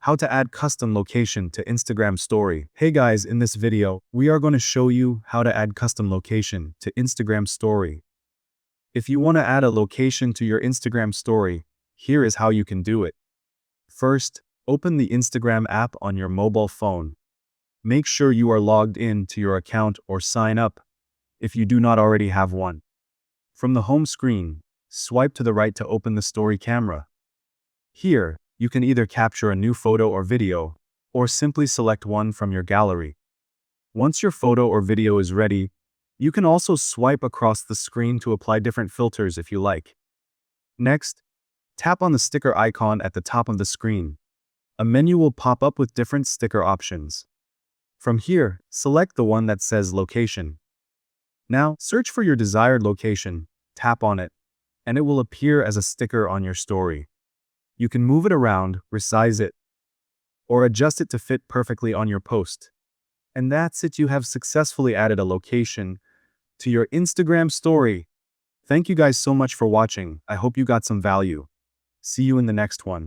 How to add custom location to Instagram story. Hey guys, in this video, we are going to show you how to add custom location to Instagram story. If you want to add a location to your Instagram story, here is how you can do it. First, open the Instagram app on your mobile phone. Make sure you are logged in to your account or sign up if you do not already have one. From the home screen, swipe to the right to open the story camera. Here, you can either capture a new photo or video, or simply select one from your gallery. Once your photo or video is ready, you can also swipe across the screen to apply different filters if you like. Next, tap on the sticker icon at the top of the screen. A menu will pop up with different sticker options. From here, select the one that says location. Now, search for your desired location, tap on it, and it will appear as a sticker on your story. You can move it around, resize it, or adjust it to fit perfectly on your post. And that's it, you have successfully added a location to your Instagram story. Thank you guys so much for watching. I hope you got some value. See you in the next one.